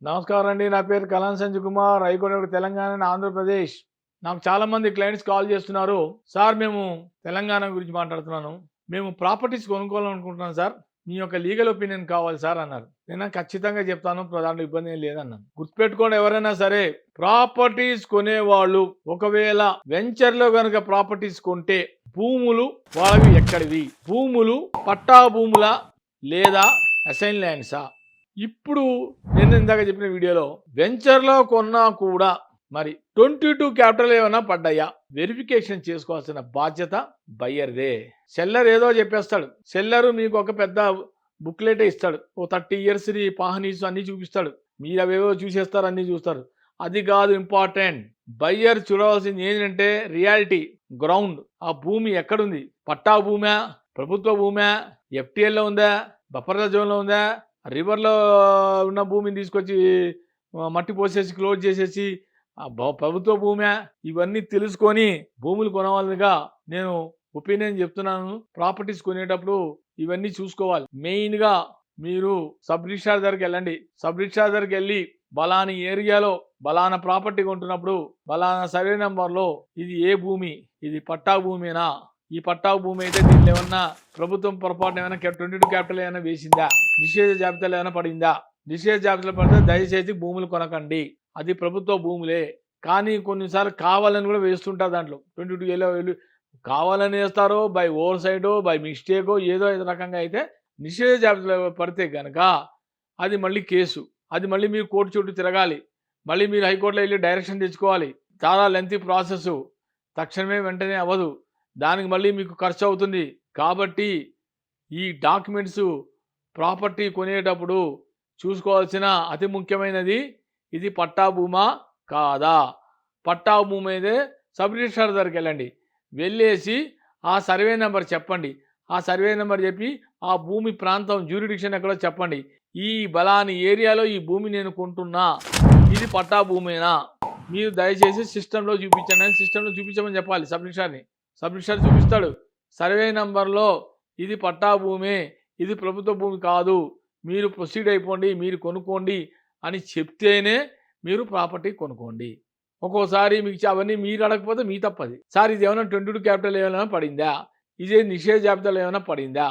నమస్కారం అండి. నా పేరు కలాన్ సంజయ్ కుమార్. హైకోర్టు తెలంగాణ, ఆంధ్రప్రదేశ్. నాకు చాలామంది క్లయింట్స్ కాల్ చేస్తున్నారు. సార్ మేము తెలంగాణ గురించి మాట్లాడుతున్నాను. మేము ప్రాపర్టీస్ కొనుక్కోవాలనుకుంటున్నాం సార్. మీ యొక్క లీగల్ ఒపీనియన్ కావాలి సార్ అన్నారు. నేను ఖచ్చితంగా చెప్తాను, దాంట్లో ఇబ్బంది ఏం లేదన్నాను. గుర్తుపెట్టుకోండి, ఎవరైనా సరే ప్రాపర్టీస్ కొనేవాళ్ళు ఒకవేళ వెంచర్లో కనుక ప్రాపర్టీస్ కొంటే భూములు వాళ్ళవి ఎక్కడివి? భూములు పట్టా భూముల లేదా అసైన్ ల్యాండ్సా? ఇప్పుడు నేను ఇందాక చెప్పిన వీడియోలో వెంచర్లో కొన్నా కూడా మరి 22 క్యాపిటల్ ఏమైనా పడ్డాయా వెరిఫికేషన్ చేసుకోవాల్సిన బాధ్యత బయ్యర్దే. సెల్లర్ ఏదో చెప్పేస్తాడు. సెల్లరు మీకు ఒక పెద్ద బుక్లెటే ఇస్తాడు. ఓ 30 years పాహనీస్ అన్ని చూపిస్తాడు. మీరు అవేవో చూసేస్తారు, అన్ని చూస్తారు. అది కాదు ఇంపార్టెంట్. బయ్యర్ చూడవలసింది ఏంటంటే రియాలిటీ, గ్రౌండ్. ఆ భూమి ఎక్కడుంది? పట్టా భూమా, ప్రభుత్వ భూమా, ఎఫ్టీఎల్లో ఉందా, బఫర్ జోన్లో ఉందా, రివర్లో ఉన్న భూమిని తీసుకొచ్చి మట్టి పోసేసి క్లోజ్ చేసేసి ప్రభుత్వ భూమి, ఇవన్నీ తెలుసుకొని భూములు కొనవాలిగా నేను ఒపీనియన్ చెప్తున్నాను. ప్రాపర్టీస్ కొనేటప్పుడు ఇవన్నీ చూసుకోవాలి. మెయిన్గా మీరు సబ్ రిజిస్ట్రార్ దగ్గరికి వెళ్ళండి. సబ్ రిజిస్ట్రార్ దగ్గరికి వెళ్ళి బలాని ఏరియాలో బలానా ప్రాపర్టీ కొంటున్నప్పుడు బలానా సర్వే నెంబర్లో ఇది ఏ భూమి, ఇది పట్టా భూమేనా, ఈ పట్టా భూమి అయితే దీనిలో ఏమన్నా ప్రభుత్వం పొరపాటున ఏమైనా 22 క్యాపిటల్ ఏమైనా వేసిందా, నిషేధ జాబితాలో ఏమైనా పడిందా? నిషేధ జాబితాలో పడితే దయచేసి భూములు కొనకండి. అది ప్రభుత్వ భూములే. కానీ కొన్నిసార్లు కావాలని కూడా వేస్తుంటారు. దాంట్లో 22 కావాలని వేస్తారో, బై ఓవర్ సైడో, బై మిస్టేకో, ఏదో రకంగా అయితే నిషేధ జాబితాలో పడితే కనుక అది మళ్ళీ కేసు. అది మళ్ళీ మీరు కోర్టు చుట్టూ తిరగాలి. మళ్ళీ మీరు హైకోర్టులో వెళ్ళి డైరెక్షన్ తెచ్చుకోవాలి. చాలా లెంతీ ప్రాసెస్, తక్షణమే వెంటనే అవ్వదు. దానికి మళ్ళీ మీకు ఖర్చు అవుతుంది. కాబట్టి ఈ డాక్యుమెంట్స్ ప్రాపర్టీ కొనేటప్పుడు చూసుకోవాల్సిన అతి ముఖ్యమైనది ఇది పట్టా భూమా కాదా. పట్టా భూమి అయితే సబ్ రిజిస్ట్రార్ దగ్గరికి వెళ్ళండి. వెళ్ళేసి ఆ సర్వే నెంబర్ చెప్పండి. ఆ సర్వే నెంబర్ చెప్పి ఆ భూమి ప్రాంతం జ్యూరిడిక్షన్ ఎక్కడో చెప్పండి. ఈ బలాని ఏరియాలో ఈ భూమి నేను కొంటున్నా, ఇది పట్టా భూమేనా, మీరు దయచేసి సిస్టంలో చూపించండి అని సిస్టంలో చూపించమని చెప్పాలి సబ్ రిజిస్ట్రార్ని. సబ్ రిజిస్ట్రార్ చూపిస్తాడు. సర్వే నెంబర్లో ఇది పట్టా భూమే, ఇది ప్రభుత్వ భూమి కాదు, మీరు ప్రొసీడ్ అయిపోండి, మీరు కొనుక్కోండి అని చెప్తేనే మీరు ప్రాపర్టీ కొనుక్కోండి. ఒక్కోసారి మీకు అవన్నీ మీరు అడగకపోతే మీ తప్పది. సార్ ఇది ఏమైనా 22 క్యాపిటల్ ఏమైనా పడిందా, ఇదే నిషేధ జాబితాలో ఏమైనా పడిందా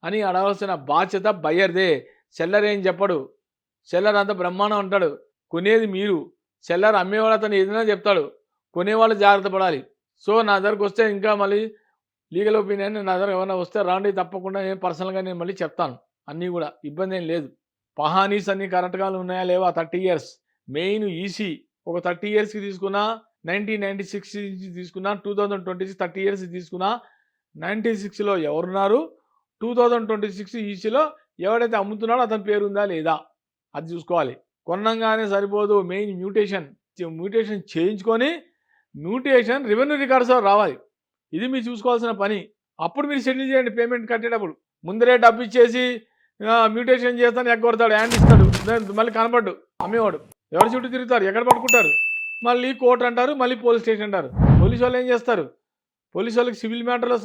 అని అడగాల్సిన బాధ్యత బయ్యర్దే. సెల్లర్ ఏం చెప్పడు. సెల్లర్ అంత బ్రహ్మాండం అంటాడు. కొనేది మీరు. సెల్లర్ అమ్మేవాడు అతను ఏదైనా చెప్తాడు. కొనేవాళ్ళు జాగ్రత్త పడాలి. సో నా దగ్గరకు వస్తే ఇంకా మళ్ళీ లీగల్ ఒపీనియన్ నా దగ్గర ఏమైనా వస్తే రాండి, తప్పకుండా నేను పర్సనల్గా నేను మళ్ళీ చెప్తాను. అన్నీ కూడా ఇబ్బంది ఏం లేదు. పహానీస్ అన్నీ కరెక్ట్గా ఉన్నాయా లేవా, 30 years మెయిన్ ఈసీ ఒక 30 yearsకి తీసుకున్నా, 1996 నుంచి తీసుకున్నా, 2026 30 years తీసుకున్నా, 96లో ఎవరున్నారు, 2026 ఈసీలో ఎవడైతే అమ్ముతున్నాడో అతని పేరు ఉందా లేదా అది చూసుకోవాలి. కొన్నంగానే సరిపోదు. మెయిన్ మ్యూటేషన్ చేయించుకొని మ్యూటేషన్ రెవెన్యూ రికార్డ్స్లో రావాలి. ఇది మీరు చూసుకోవాల్సిన పని. అప్పుడు మీరు సెటిల్ చేయండి. పేమెంట్ కట్టేటప్పుడు ముందరే డబ్బు ఇచ్చేసి మ్యూటేషన్ చేస్తాను ఎగ్గొడతాడు, హ్యాండ్ ఇస్తాడు, మళ్ళీ కనపడ్డు అమ్మేవాడు. ఎవరి చుట్టూ తిరుగుతారు, ఎక్కడ పట్టుకుంటారు, మళ్ళీ కోర్టు అంటారు, మళ్ళీ పోలీస్ స్టేషన్ అంటారు. పోలీసు వాళ్ళు ఏం చేస్తారు? పోలీసు వాళ్ళకి సివిల్ మ్యాటర్లో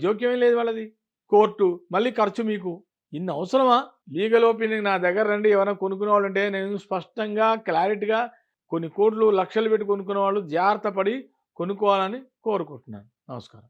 జోక్యం లేదు వాళ్ళది. కోర్టు మళ్ళీ ఖర్చు మీకు. ఇన్ని అవసరమా? లీగల్ ఒపీనియన్ నా దగ్గర రండి. ఎవరైనా కొనుక్కునే వాళ్ళు అంటే నేను స్పష్టంగా క్లారిటీగా కొన్ని కోట్లు లక్షలు పెట్టి కొనుక్కునే వాళ్ళు జాగ్రత్త పడి కొనుక్కోవాలని కోరుకుంటున్నాను. నమస్కారం.